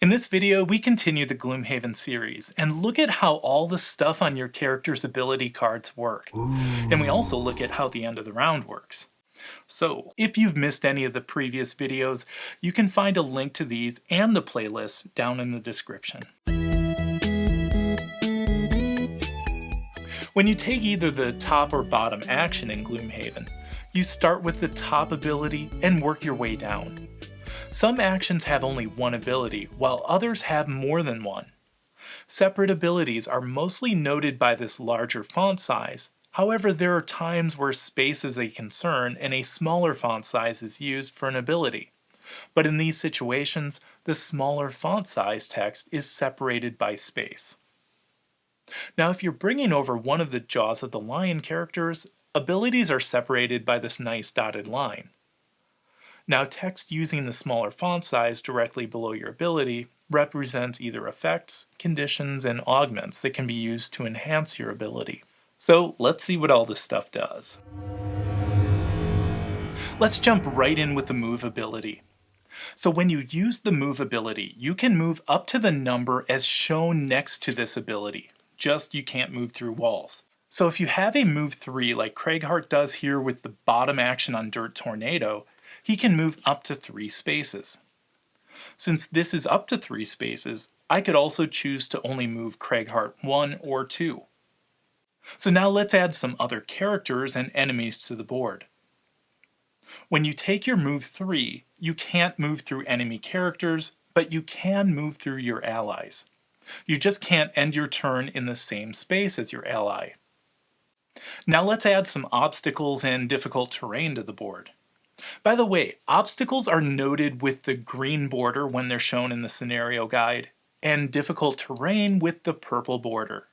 In this video, we continue the Gloomhaven series and look at how all the stuff on your character's ability cards work. And we also look at how the end of the round works. So, if you've missed any of the previous videos, you can find a link to these and the playlist down in the description. When you take either the top or bottom action in Gloomhaven, you start with the top ability and work your way down. Some actions have only one ability, while others have more than one. Separate abilities are mostly noted by this larger font size. However, there are times where space is a concern and a smaller font size is used for an ability. But in these situations, the smaller font size text is separated by space. Now, if you're bringing over one of the Jaws of the Lion characters, abilities are separated by this nice dotted line. Now, text using the smaller font size directly below your ability represents either effects, conditions, and augments that can be used to enhance your ability. So let's see what all this stuff does. Let's jump right in with the move ability. So when you use the move ability, you can move up to the number as shown next to this ability. Just you can't move through walls. So if you have a move 3 like Craighart does here with the bottom action on Dirt Tornado, he can move up to 3 spaces. Since this is up to 3 spaces, I could also choose to only move Craighart 1 or 2. So now let's add some other characters and enemies to the board. When you take your move 3, you can't move through enemy characters, but you can move through your allies. You just can't end your turn in the same space as your ally. Now let's add some obstacles and difficult terrain to the board. By the way, obstacles are noted with the green border when they're shown in the scenario guide, and difficult terrain with the purple border.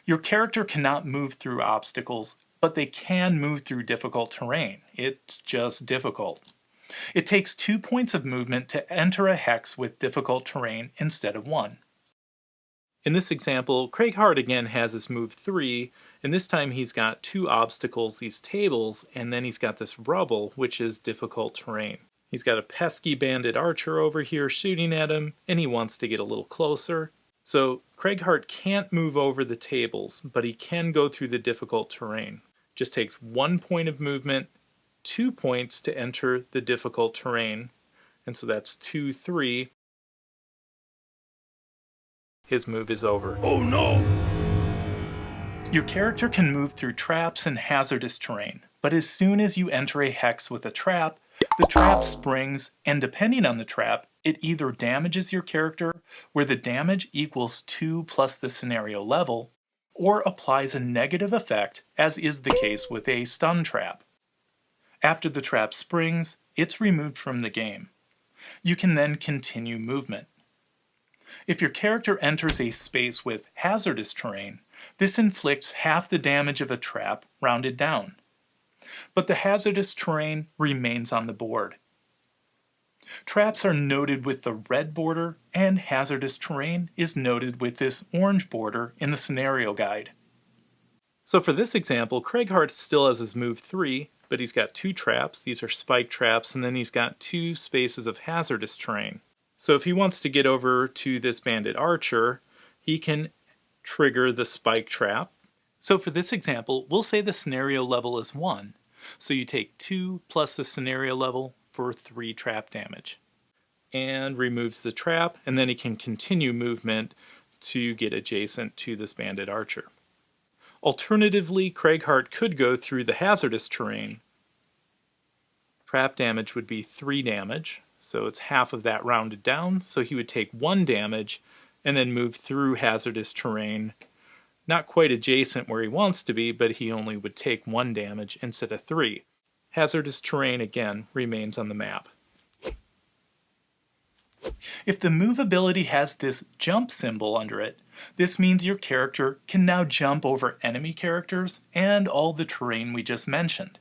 Your character cannot move through obstacles, but they can move through difficult terrain. It's just difficult. It takes 2 points of movement to enter a hex with difficult terrain instead of 1. In this example, Craighart again has his move 3, and this time he's got 2 obstacles, these tables, and then he's got this rubble, which is difficult terrain. He's got a pesky bandit archer over here shooting at him, and he wants to get a little closer. So Craighart can't move over the tables, but he can go through the difficult terrain. Just takes 1 point of movement, 2 points to enter the difficult terrain, and so that's 2, 3. His move is over. Oh no! Your character can move through traps and hazardous terrain, but as soon as you enter a hex with a trap, the trap springs, and depending on the trap, it either damages your character, where the damage equals 2 plus the scenario level, or applies a negative effect, as is the case with a stun trap. After the trap springs, it's removed from the game. You can then continue movement. If your character enters a space with hazardous terrain, this inflicts half the damage of a trap rounded down. But the hazardous terrain remains on the board. Traps are noted with the red border, and hazardous terrain is noted with this orange border in the scenario guide. So for this example, Craighart still has his move 3, but he's got 2 traps. These are spike traps, and then he's got 2 spaces of hazardous terrain. So if he wants to get over to this bandit archer, he can trigger the spike trap. So for this example, we'll say the scenario level is 1. So you take 2 plus the scenario level for 3 trap damage. And removes the trap, and then he can continue movement to get adjacent to this bandit archer. Alternatively, Craighart could go through the hazardous terrain. Trap damage would be 3 damage. So it's half of that rounded down, so he would take 1 damage and then move through hazardous terrain. Not quite adjacent where he wants to be, but he only would take 1 damage instead of 3. Hazardous terrain, again, remains on the map. If the move ability has this jump symbol under it, this means your character can now jump over enemy characters and all the terrain we just mentioned.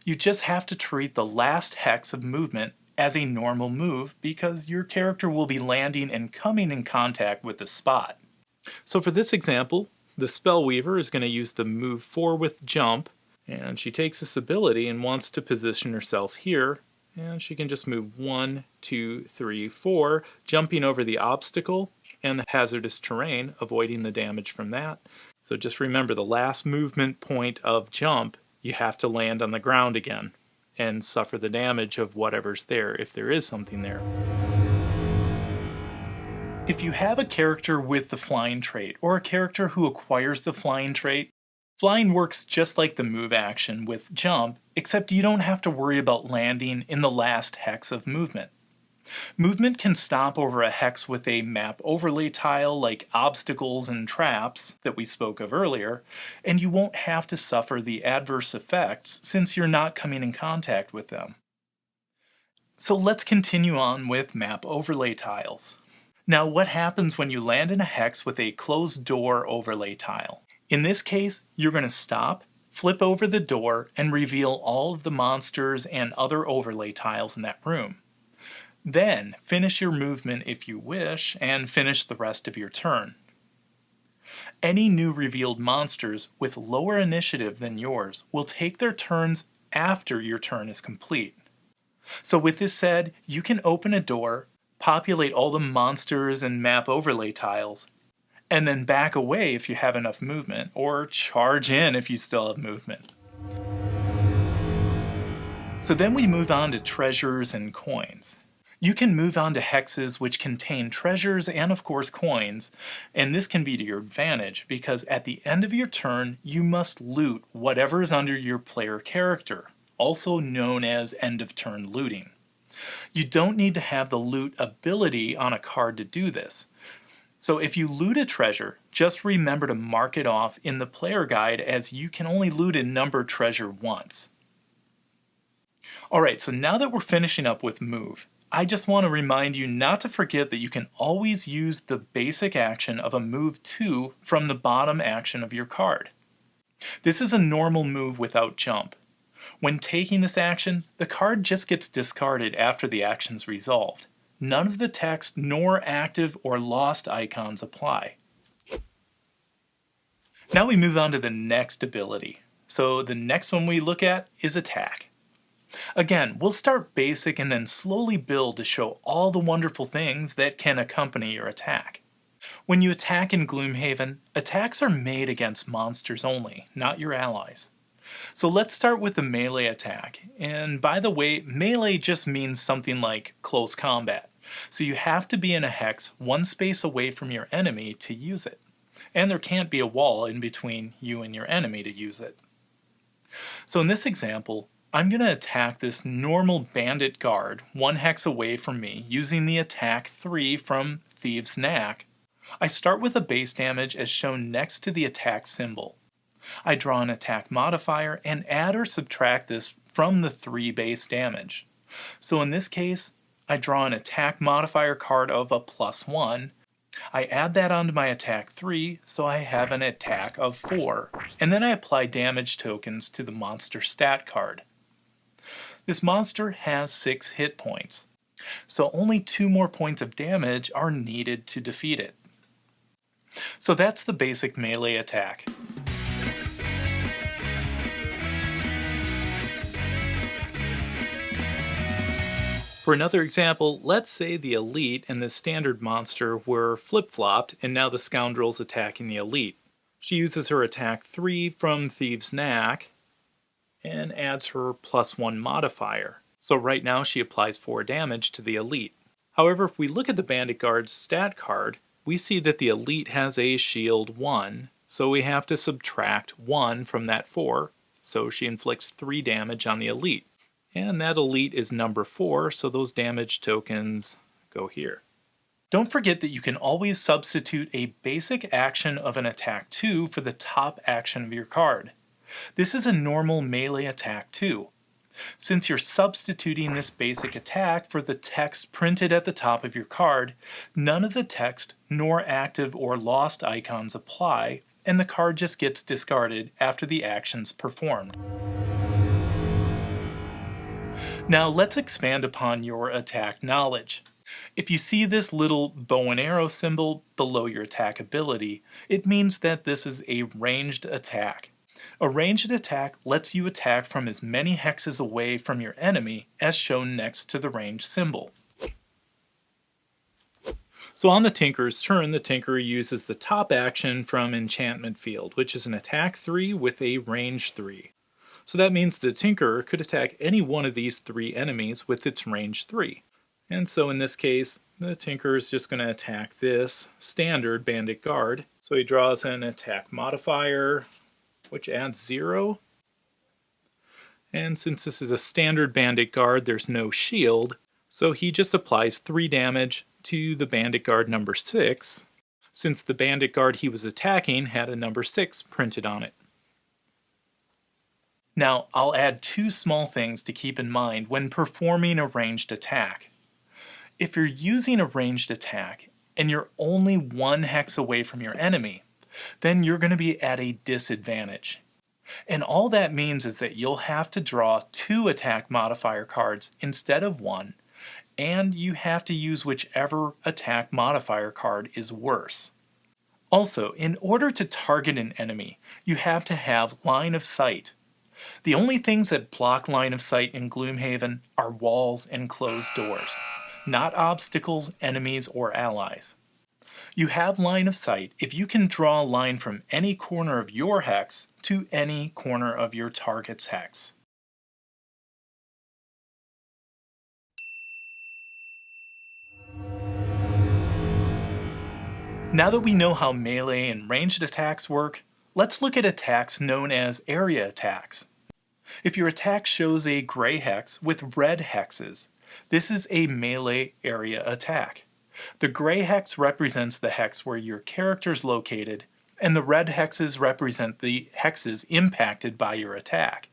You just have to treat the last hex of movement as a normal move because your character will be landing and coming in contact with the spot. So for this example, the Spellweaver is going to use the move 4 with jump, and she takes this ability and wants to position herself here And she can just move 1, 2, 3, 4, jumping over the obstacle and the hazardous terrain, avoiding the damage from that. So just remember, the last movement point of jump, you have to land on the ground again and suffer the damage of whatever's there, if there is something there. If you have a character with the flying trait, or a character who acquires the flying trait, flying works just like the move action with jump, except you don't have to worry about landing in the last hex of movement. Movement can stop over a hex with a map overlay tile like obstacles and traps that we spoke of earlier, and you won't have to suffer the adverse effects since you're not coming in contact with them. So let's continue on with map overlay tiles. Now, what happens when you land in a hex with a closed door overlay tile? In this case, you're going to stop, flip over the door, and reveal all of the monsters and other overlay tiles in that room. Then, finish your movement if you wish, and finish the rest of your turn. Any new revealed monsters with lower initiative than yours will take their turns after your turn is complete. So with this said, you can open a door, populate all the monsters and map overlay tiles, and then back away if you have enough movement, or charge in if you still have movement. So then we move on to treasures and coins. You can move on to hexes which contain treasures and of course coins, and this can be to your advantage because at the end of your turn you must loot whatever is under your player character, also known as end of turn looting. You don't need to have the loot ability on a card to do this. So if you loot a treasure, just remember to mark it off in the player guide as you can only loot a numbered treasure once. Alright, so now that we're finishing up with move, I just want to remind you not to forget that you can always use the basic action of a move 2 from the bottom action of your card. This is a normal move without jump. When taking this action, the card just gets discarded after the action's resolved. None of the text nor active or lost icons apply. Now we move on to the next ability. So the next one we look at is attack. Again, we'll start basic and then slowly build to show all the wonderful things that can accompany your attack. When you attack in Gloomhaven, attacks are made against monsters only, not your allies. So let's start with the melee attack, and by the way, melee just means something like close combat, so you have to be in a hex one space away from your enemy to use it, and there can't be a wall in between you and your enemy to use it. So in this example, I'm going to attack this normal bandit guard one hex away from me using the attack 3 from Thieves' Knack. I start with a base damage as shown next to the attack symbol. I draw an attack modifier and add or subtract this from the 3 base damage. So in this case, I draw an attack modifier card of a +1. I add that onto my attack 3, so I have an attack of 4, and then I apply damage tokens to the monster stat card. This monster has 6 hit points, so only 2 more points of damage are needed to defeat it. So that's the basic melee attack. For another example, let's say the Elite and the standard monster were flip-flopped and now the scoundrel's attacking the Elite. She uses her attack 3 from Thieves' Knack and adds her +1 modifier. So right now she applies 4 damage to the Elite. However, if we look at the Bandit Guard's stat card, we see that the Elite has a shield 1, so we have to subtract 1 from that 4, so she inflicts 3 damage on the Elite. And that Elite is number 4, so those damage tokens go here. Don't forget that you can always substitute a basic action of an attack 2 for the top action of your card. This is a normal melee attack too. Since you're substituting this basic attack for the text printed at the top of your card, none of the text nor active or lost icons apply, and the card just gets discarded after the action's performed. Now let's expand upon your attack knowledge. If you see this little bow and arrow symbol below your attack ability, it means that this is a ranged attack. A ranged attack lets you attack from as many hexes away from your enemy as shown next to the range symbol. So on the Tinker's turn, the Tinker uses the top action from Enchantment Field, which is an attack 3 with a range 3. So that means the Tinker could attack any one of these 3 enemies with its range 3. And so in this case, the Tinker is just going to attack this standard Bandit Guard. So he draws an attack modifier, which adds 0. And since this is a standard Bandit Guard, there's no shield, so he just applies 3 damage to the Bandit Guard number 6, since the Bandit Guard he was attacking had a number 6 printed on it. Now, I'll add 2 small things to keep in mind when performing a ranged attack. If you're using a ranged attack and you're only 1 hex away from your enemy, then you're going to be at a disadvantage. And all that means is that you'll have to draw 2 attack modifier cards instead of 1, and you have to use whichever attack modifier card is worse. Also, in order to target an enemy, you have to have line of sight. The only things that block line of sight in Gloomhaven are walls and closed doors, not obstacles, enemies, or allies. You have line of sight if you can draw a line from any corner of your hex to any corner of your target's hex. Now that we know how melee and ranged attacks work, let's look at attacks known as area attacks. If your attack shows a gray hex with red hexes, this is a melee area attack. The gray hex represents the hex where your character is located, and the red hexes represent the hexes impacted by your attack.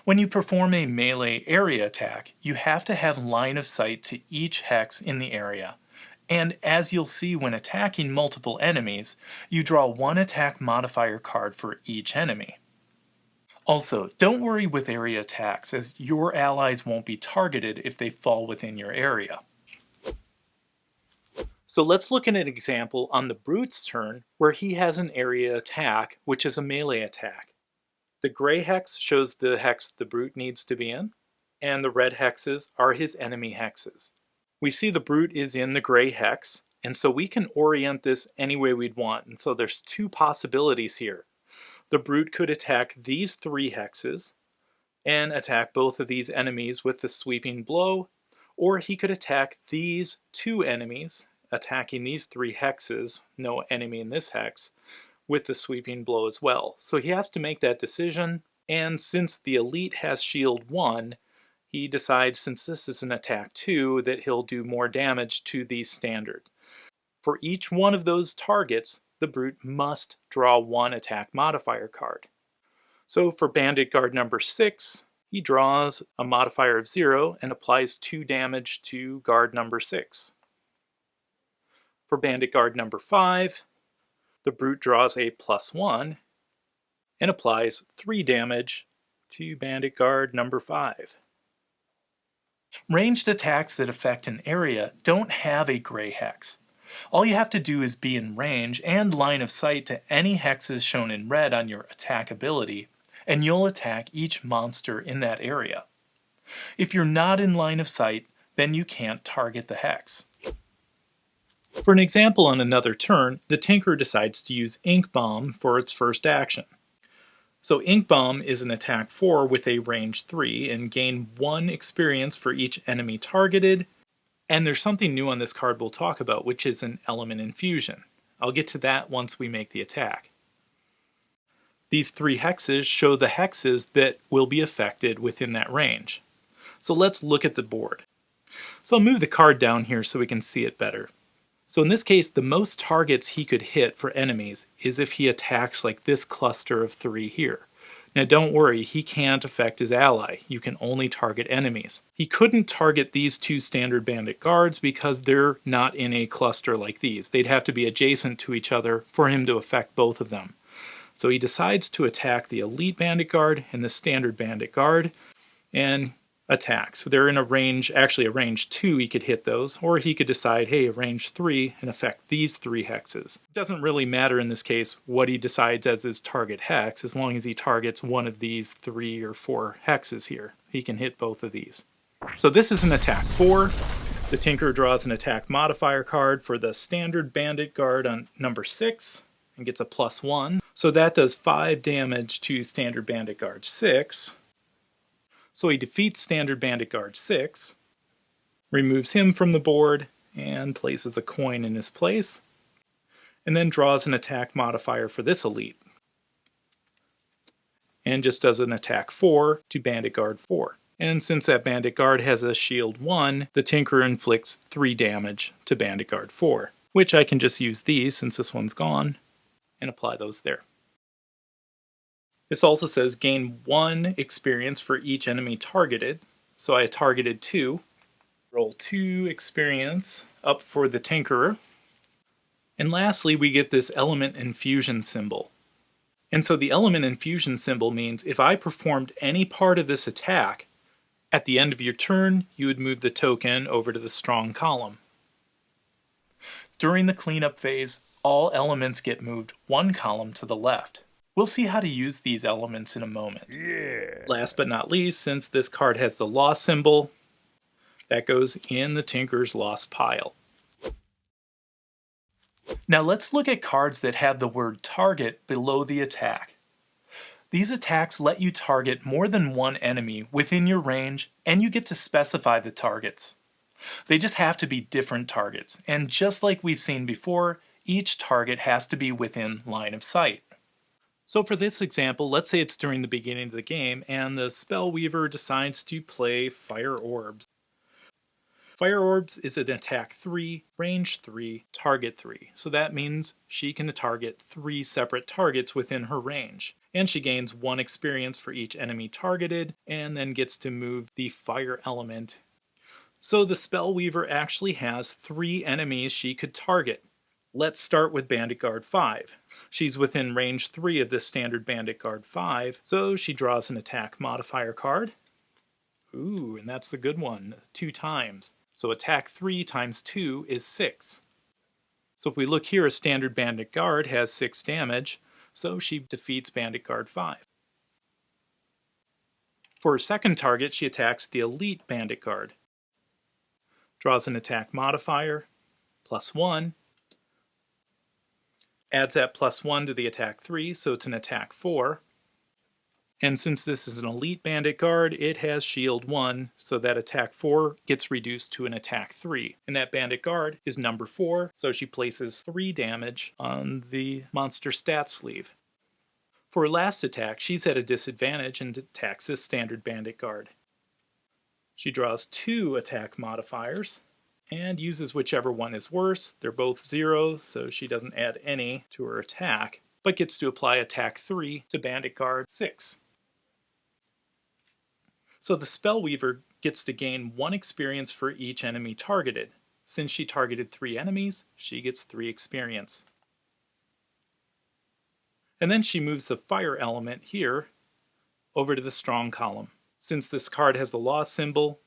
When you perform a melee area attack, you have to have line of sight to each hex in the area. And as you'll see when attacking multiple enemies, you draw 1 attack modifier card for each enemy. Also, don't worry with area attacks, as your allies won't be targeted if they fall within your area. So let's look at an example on the Brute's turn where he has an area attack, which is a melee attack. The gray hex shows the hex the Brute needs to be in, and the red hexes are his enemy hexes. We see the Brute is in the gray hex, and so we can orient this any way we'd want. And so there's 2 possibilities here. The Brute could attack these 3 hexes, and attack both of these enemies with the sweeping blow, or he could attack these 2 enemies, attacking these 3 hexes, no enemy in this hex, with the sweeping blow as well. So he has to make that decision, and since the Elite has shield 1, he decides, since this is an attack 2, that he'll do more damage to these standard. For each one of those targets, the Brute must draw 1 attack modifier card. So for Bandit Guard number 6, he draws a modifier of 0 and applies 2 damage to guard number 6. For Bandit Guard number 5, the Brute draws a +1 and applies 3 damage to Bandit Guard number 5. Ranged attacks that affect an area don't have a gray hex. All you have to do is be in range and line of sight to any hexes shown in red on your attack ability, and you'll attack each monster in that area. If you're not in line of sight, then you can't target the hex. For an example on another turn, the Tinker decides to use Ink Bomb for its first action. So Ink Bomb is an attack 4 with a range 3 and gain 1 experience for each enemy targeted. And there's something new on this card we'll talk about, which is an element infusion. I'll get to that once we make the attack. These 3 hexes show the hexes that will be affected within that range. So let's look at the board. So I'll move the card down here so we can see it better. So in this case, the most targets he could hit for enemies is if he attacks like this cluster of 3 here. Now don't worry, he can't affect his ally. You can only target enemies. He couldn't target these 2 standard bandit guards because they're not in a cluster like these. They'd have to be adjacent to each other for him to affect both of them. So he decides to attack the elite bandit guard and the standard bandit guard, and attacks. They're in a range, actually a range 2 he could hit those, or he could decide, hey, a range 3 and affect these 3 hexes. It doesn't really matter in this case what he decides as his target hex, as long as he targets one of these 3 or 4 hexes here. He can hit both of these. So this is an attack 4. The Tinkerer draws an attack modifier card for the standard bandit guard on number 6 and gets a +1. So that does 5 damage to standard bandit guard 6. So he defeats standard bandit guard 6, removes him from the board, and places a coin in his place, and then draws an attack modifier for this elite, and just does an attack 4 to bandit guard 4. And since that bandit guard has a shield 1, the Tinkerer inflicts 3 damage to bandit guard 4, which I can just use these since this one's gone, and apply those there. This also says gain 1 experience for each enemy targeted. So I targeted 2. Roll 2 experience up for the Tinkerer. And lastly, we get this element infusion symbol. And so the element infusion symbol means if I performed any part of this attack, at the end of your turn, you would move the token over to the strong column. During the cleanup phase, all elements get moved 1 column to the left. We'll see how to use these elements in a moment. Yeah. Last but not least, since this card has the loss symbol, that goes in the Tinkerer's lost pile. Now let's look at cards that have the word target below the attack. These attacks let you target more than one enemy within your range, and you get to specify the targets. They just have to be different targets, and just like we've seen before, each target has to be within line of sight. So for this example, let's say it's during the beginning of the game and the Spellweaver decides to play Fire Orbs. Fire Orbs is an attack 3, range 3, target 3. So that means she can target 3 separate targets within her range. And she gains 1 experience for each enemy targeted and then gets to move the fire element. So the Spellweaver actually has 3 enemies she could target. Let's start with Bandit Guard 5. She's within range 3 of this standard Bandit Guard 5, so she draws an attack modifier card. Ooh, and that's a good one, 2 times. So attack 3 times 2 is 6. So if we look here, a standard Bandit Guard has 6 damage, so she defeats Bandit Guard 5. For her second target, she attacks the Elite Bandit Guard. Draws an attack modifier, +1. Adds that +1 to the attack 3, so it's an attack 4. And since this is an Elite Bandit Guard, it has shield 1, so that attack 4 gets reduced to an attack 3. And that Bandit Guard is number 4, so she places 3 damage on the monster stat sleeve. For her last attack, she's at a disadvantage and attacks this standard Bandit Guard. She draws 2 attack modifiers and uses whichever one is worse. They're both 0s, so she doesn't add any to her attack, but gets to apply attack 3 to Bandit Guard 6. So the Spellweaver gets to gain 1 experience for each enemy targeted. Since she targeted 3 enemies, she gets 3 experience. And then she moves the fire element here over to the strong column. Since this card has the loss symbol,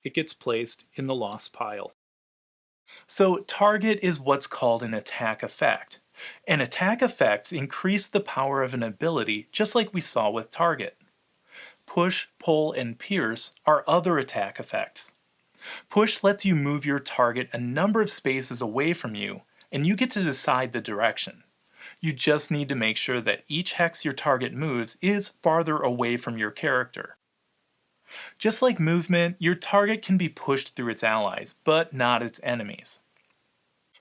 it gets placed in the lost pile. So target is what's called an attack effect. And attack effects increase the power of an ability, just like we saw with target. Push, pull, and pierce are other attack effects. Push lets you move your target a number of spaces away from you, and you get to decide the direction. You just need to make sure that each hex your target moves is farther away from your character. Just like movement, your target can be pushed through its allies, but not its enemies.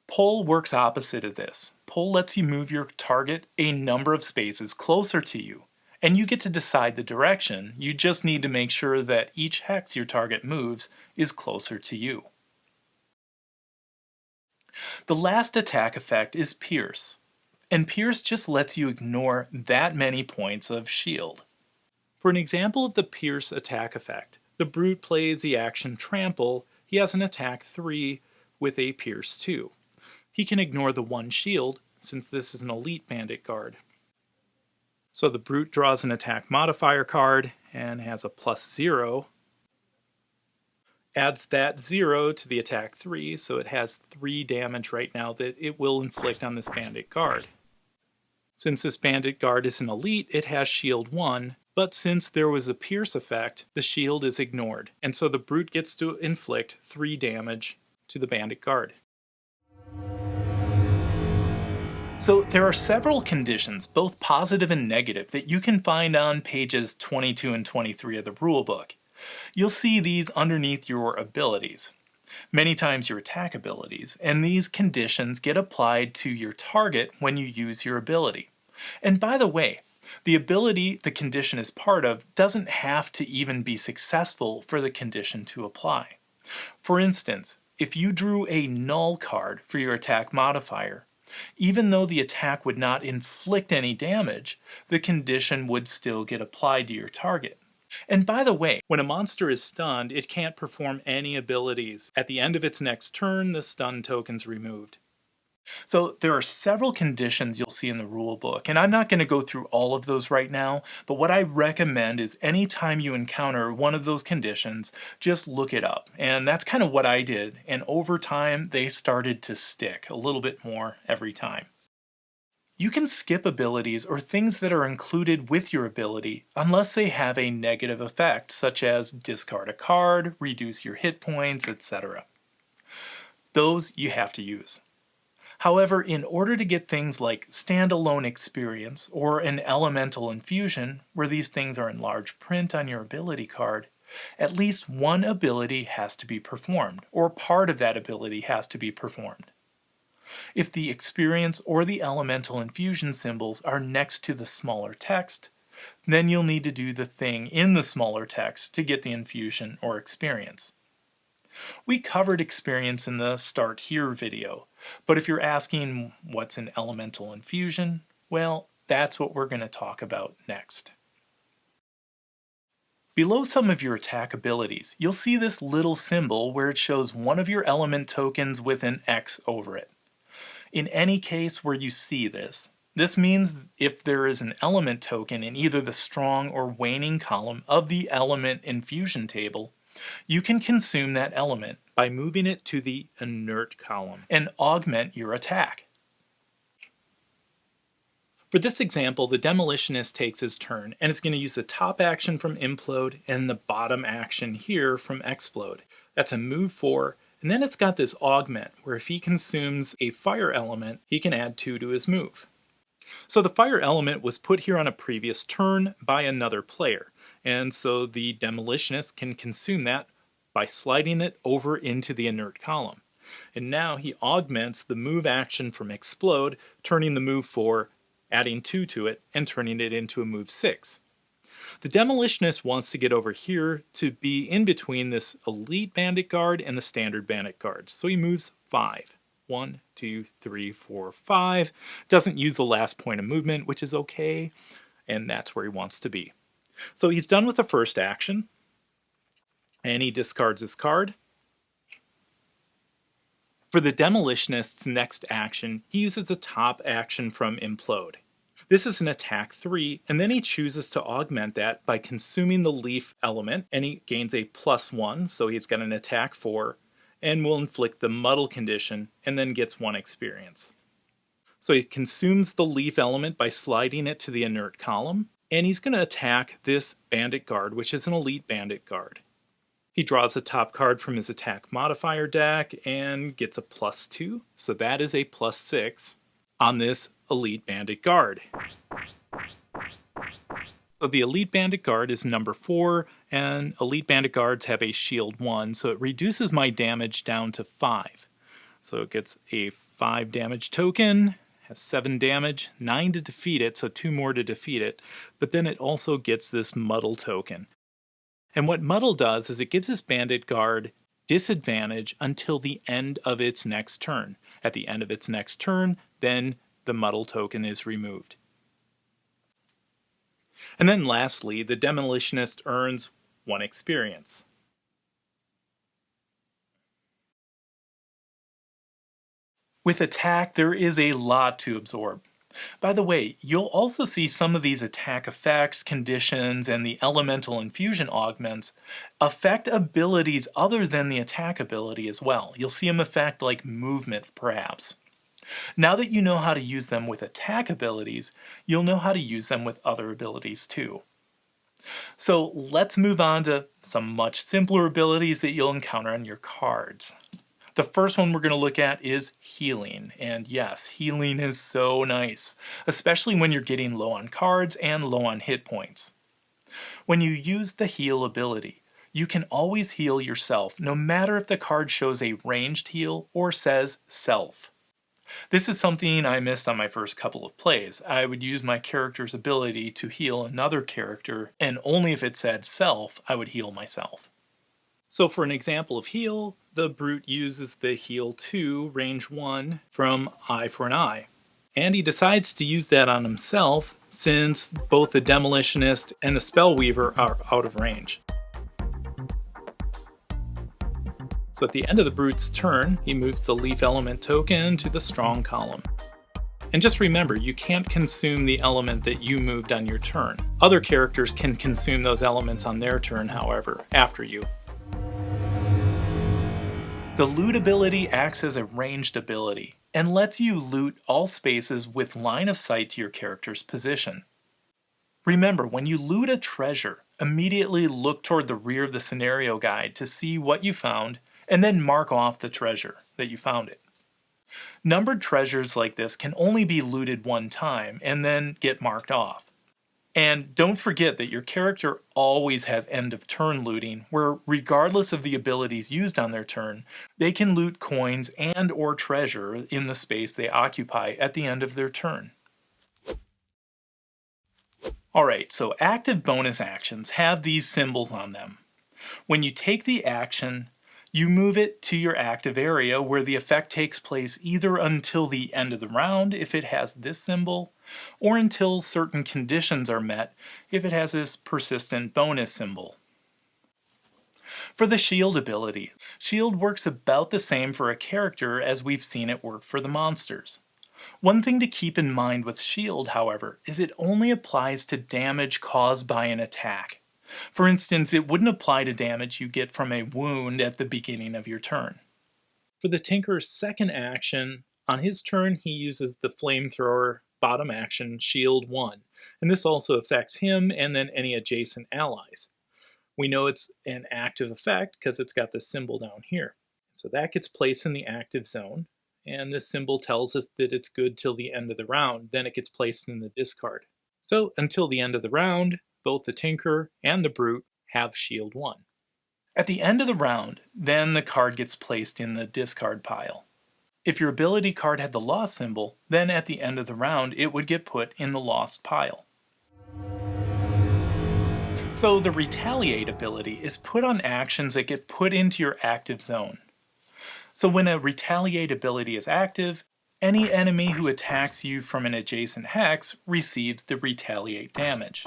Pull works opposite of this. Pull lets you move your target a number of spaces closer to you, and you get to decide the direction. You just need to make sure that each hex your target moves is closer to you. The last attack effect is Pierce, and Pierce just lets you ignore that many points of shield. For an example of the Pierce attack effect, the Brute plays the action Trample. He has an attack 3 with a Pierce 2. He can ignore the 1 shield, since this is an Elite Bandit Guard. So the Brute draws an attack modifier card and has a +0. adds that 0 to the attack 3, so it has 3 damage right now that it will inflict on this bandit guard. Since this bandit guard is an elite, it has shield 1, but since there was a pierce effect, the shield is ignored, and so the brute gets to inflict 3 damage to the bandit guard. So there are several conditions, both positive and negative, that you can find on pages 22 and 23 of the rulebook. You'll see these underneath your abilities, many times your attack abilities, and these conditions get applied to your target when you use your ability. And by the way, the ability the condition is part of doesn't have to even be successful for the condition to apply. For instance, if you drew a null card for your attack modifier, even though the attack would not inflict any damage, the condition would still get applied to your target. And by the way, when a monster is stunned, it can't perform any abilities. At the end of its next turn, the stun token's removed. So there are several conditions you'll see in the rulebook, and I'm not going to go through all of those right now, but what I recommend is anytime you encounter one of those conditions, just look it up. And that's kind of what I did, and over time they started to stick a little bit more every time. You can skip abilities or things that are included with your ability unless they have a negative effect, such as discard a card, reduce your hit points, etc. Those you have to use. However, in order to get things like standalone experience or an elemental infusion, where these things are in large print on your ability card, at least one ability has to be performed, or part of that ability has to be performed. If the experience or the elemental infusion symbols are next to the smaller text, then you'll need to do the thing in the smaller text to get the infusion or experience. We covered experience in the Start Here video, but if you're asking what's an elemental infusion, well, that's what we're going to talk about next. Below some of your attack abilities, you'll see this little symbol where it shows one of your element tokens with an X over it. In any case where you see this, this means if there is an element token in either the strong or waning column of the element infusion table, you can consume that element by moving it to the inert column and augment your attack. For this example, the Demolitionist takes his turn and is going to use the top action from Implode and the bottom action here from Explode. That's a move 4, and then it's got this augment where if he consumes a fire element, he can add 2 to his move. So the fire element was put here on a previous turn by another player, and so the Demolitionist can consume that by sliding it over into the inert column. And now he augments the move action from Explode, turning the move 4, adding 2 to it, and turning it into a move 6. The Demolitionist wants to get over here to be in between this Elite Bandit Guard and the Standard Bandit Guard, so he moves 5. 1, 2, 3, 4, 5. Doesn't use the last point of movement, which is okay, and that's where he wants to be. So he's done with the first action, and he discards his card. For the Demolitionist's next action, he uses the top action from Implode. This is an attack 3, and then he chooses to augment that by consuming the leaf element, and he gains a +1, so he's got an attack 4, and will inflict the muddle condition, and then gets 1 experience. So he consumes the leaf element by sliding it to the inert column, and he's going to attack this Bandit Guard, which is an Elite Bandit Guard. He draws a top card from his attack modifier deck and gets a +2, so that is a +6 on this Elite Bandit Guard. So the Elite Bandit Guard is number 4, and Elite Bandit Guards have a shield 1, so it reduces my damage down to 5. So it gets a 5 damage token, has 7 damage, 9 to defeat it, so 2 more to defeat it, but then it also gets this Muddle token. And what Muddle does is it gives this Bandit Guard disadvantage until the end of its next turn. At the end of its next turn, then the Muddle token is removed. And then lastly, the Demolitionist earns 1 experience. With attack, there is a lot to absorb. By the way, you'll also see some of these attack effects, conditions, and the elemental infusion augments affect abilities other than the attack ability as well. You'll see them affect like movement perhaps. Now that you know how to use them with attack abilities, you'll know how to use them with other abilities too. So let's move on to some much simpler abilities that you'll encounter on your cards. The first one we're going to look at is healing. And yes, healing is so nice, especially when you're getting low on cards and low on hit points. When you use the heal ability, you can always heal yourself, no matter if the card shows a ranged heal or says self. This is something I missed on my first couple of plays. I would use my character's ability to heal another character, and only if it said self, I would heal myself. So for an example of heal, the Brute uses the heal 2, range 1, from Eye for an Eye. And he decides to use that on himself since both the Demolitionist and the Spellweaver are out of range. So at the end of the Brute's turn, he moves the Leaf Element token to the Strong column. And just remember, you can't consume the element that you moved on your turn. Other characters can consume those elements on their turn, however, after you. The loot ability acts as a ranged ability and lets you loot all spaces with line of sight to your character's position. Remember, when you loot a treasure, immediately look toward the rear of the scenario guide to see what you found and then mark off the treasure that you found it. Numbered treasures like this can only be looted one time and then get marked off. And don't forget that your character always has end of turn looting, where regardless of the abilities used on their turn, they can loot coins and or treasure in the space they occupy at the end of their turn. Alright, so active bonus actions have these symbols on them. When you take the action, you move it to your active area where the effect takes place either until the end of the round if it has this symbol, or until certain conditions are met if it has this persistent bonus symbol. For the shield ability, shield works about the same for a character as we've seen it work for the monsters. One thing to keep in mind with shield, however, is it only applies to damage caused by an attack. For instance, it wouldn't apply to damage you get from a wound at the beginning of your turn. For the Tinker's second action, on his turn he uses the Flamethrower bottom action Shield 1, and this also affects him and then any adjacent allies. We know it's an active effect because it's got this symbol down here. So that gets placed in the active zone, and this symbol tells us that it's good till the end of the round, then it gets placed in the discard. So until the end of the round, both the Tinker and the Brute have Shield 1. At the end of the round, then the card gets placed in the discard pile. If your ability card had the lost symbol, then at the end of the round it would get put in the lost pile. So the Retaliate ability is put on actions that get put into your active zone. So when a Retaliate ability is active, any enemy who attacks you from an adjacent hex receives the Retaliate damage.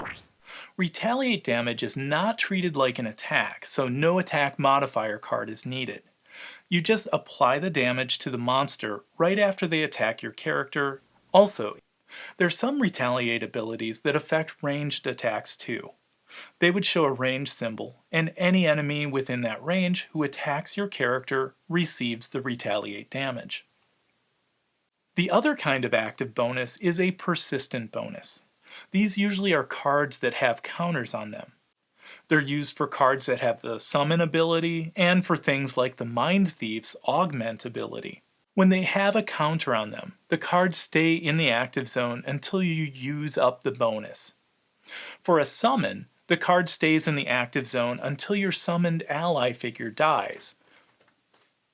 Retaliate damage is not treated like an attack, so no attack modifier card is needed. You just apply the damage to the monster right after they attack your character. Also, there's some Retaliate abilities that affect ranged attacks too. They would show a range symbol, and any enemy within that range who attacks your character receives the Retaliate damage. The other kind of active bonus is a persistent bonus. These usually are cards that have counters on them. They're used for cards that have the summon ability and for things like the Mindthief's augment ability. When they have a counter on them, the cards stay in the active zone until you use up the bonus. For a summon, the card stays in the active zone until your summoned ally figure dies.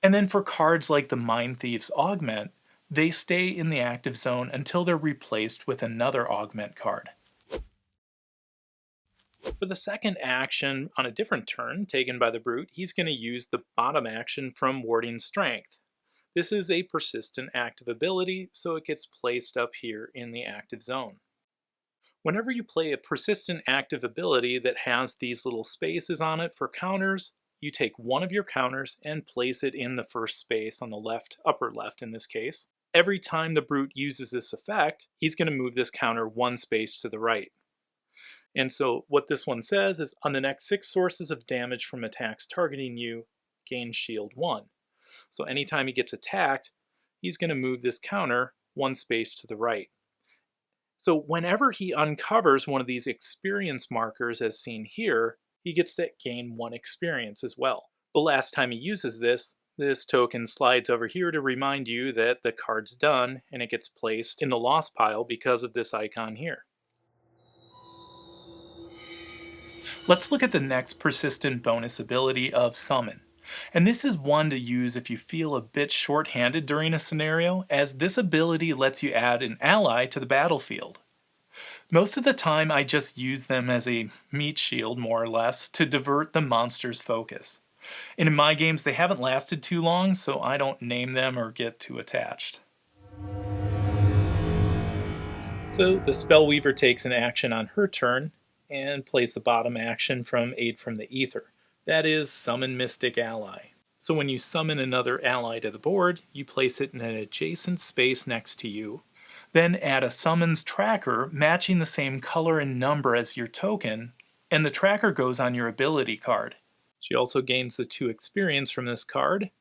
And then for cards like the Mindthief's augment, they stay in the active zone until they're replaced with another augment card. For the second action on a different turn taken by the Brute, he's going to use the bottom action from Warding Strength. This is a persistent active ability, so it gets placed up here in the active zone. Whenever you play a persistent active ability that has these little spaces on it for counters, you take one of your counters and place it in the first space on the left, upper left in this case. Every time the brute uses this effect, he's going to move this counter one space to the right. And so what this one says is, on the next 6 sources of damage from attacks targeting you, gain shield 1. So anytime he gets attacked, he's going to move this counter one space to the right. So whenever he uncovers one of these experience markers as seen here, he gets to gain 1 experience as well. The last time he uses this token slides over here to remind you that the card's done, and it gets placed in the lost pile because of this icon here. Let's look at the next persistent bonus ability of Summon. And this is one to use if you feel a bit short-handed during a scenario, as this ability lets you add an ally to the battlefield. Most of the time I just use them as a meat shield, more or less, to divert the monster's focus. And in my games they haven't lasted too long, so I don't name them or get too attached. So the Spellweaver takes an action on her turn, and plays the bottom action from Aid from the Ether. That is, Summon Mystic Ally. So when you summon another ally to the board, you place it in an adjacent space next to you. Then add a summons tracker matching the same color and number as your token, and the tracker goes on your ability card. She also gains the 2 experience from this card,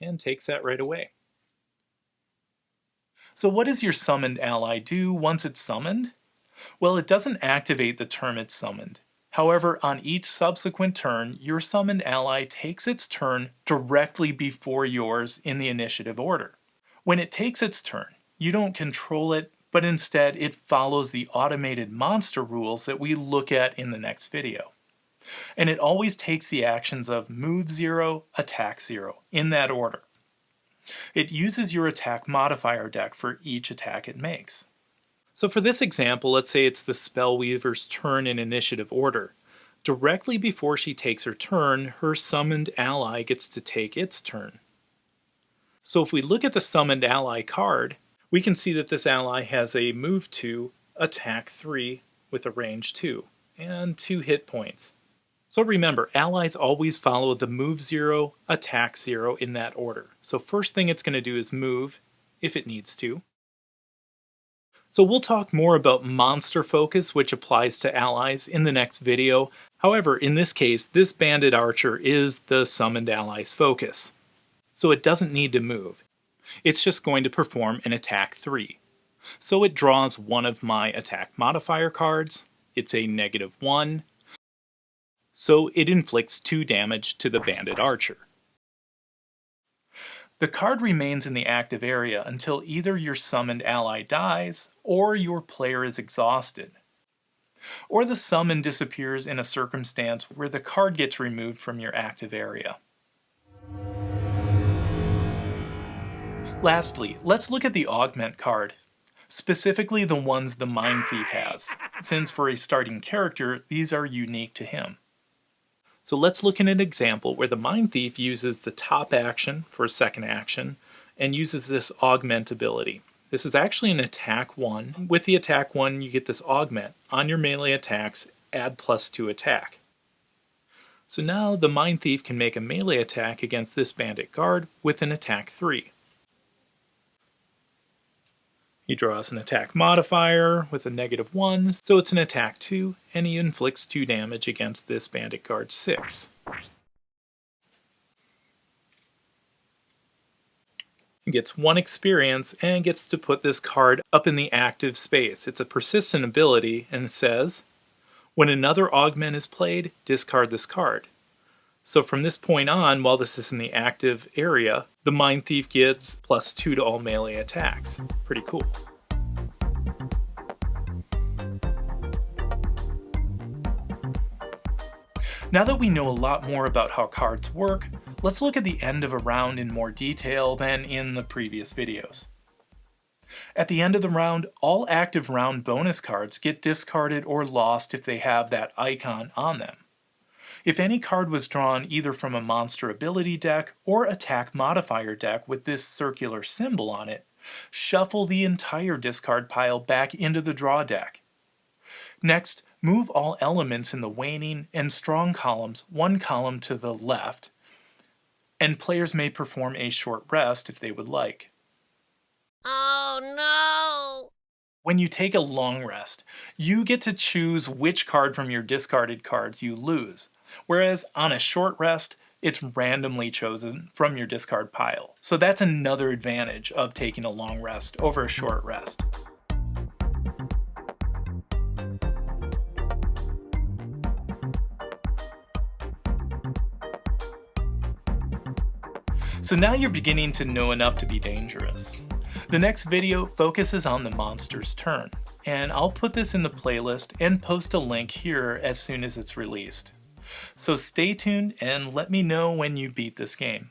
and takes that right away. So what does your summoned ally do once it's summoned? Well, it doesn't activate the turn it's summoned. However, on each subsequent turn, your summoned ally takes its turn directly before yours in the initiative order. When it takes its turn, you don't control it, but instead it follows the automated monster rules that we look at in the next video. And it always takes the actions of move 0, attack 0, in that order. It uses your attack modifier deck for each attack it makes. So for this example, let's say it's the Spellweaver's turn in initiative order. Directly before she takes her turn, her summoned ally gets to take its turn. So if we look at the summoned ally card, we can see that this ally has a move 2, attack 3 with a range 2, and 2 hit points. So remember, allies always follow the move 0, attack 0 in that order. So first thing it's going to do is move, if it needs to. So we'll talk more about monster focus, which applies to allies, in the next video. However, in this case, this bandit archer is the summoned ally's focus. So it doesn't need to move. It's just going to perform an attack 3. So it draws one of my attack modifier cards. It's a -1. So it inflicts 2 damage to the bandit archer. The card remains in the active area until either your summoned ally dies, or your player is exhausted. Or the summon disappears in a circumstance where the card gets removed from your active area. Lastly, let's look at the augment card, specifically the ones the Mindthief has, since for a starting character, these are unique to him. So let's look at an example where the Mindthief uses the top action for a second action and uses this augment ability. This is actually an attack 1. With the attack 1, you get this augment. On your melee attacks, add +2 attack. So now the Mindthief can make a melee attack against this bandit guard with an attack 3. He draws an attack modifier with a -1, so it's an attack 2, and he inflicts 2 damage against this bandit guard 6. He gets 1 experience and gets to put this card up in the active space. It's a persistent ability and it says, when another augment is played, discard this card. So from this point on, while this is in the active area, the Mindthief gets +2 to all melee attacks. Pretty cool. Now that we know a lot more about how cards work, let's look at the end of a round in more detail than in the previous videos. At the end of the round, all active round bonus cards get discarded or lost if they have that icon on them. If any card was drawn either from a monster ability deck or attack modifier deck with this circular symbol on it, shuffle the entire discard pile back into the draw deck. Next, move all elements in the waning and strong columns 1 column to the left, and players may perform a short rest if they would like. When you take a long rest, you get to choose which card from your discarded cards you lose, whereas on a short rest, it's randomly chosen from your discard pile. So that's another advantage of taking a long rest over a short rest. So now you're beginning to know enough to be dangerous. The next video focuses on the monster's turn, and I'll put this in the playlist and post a link here as soon as it's released. So stay tuned and let me know when you beat this game.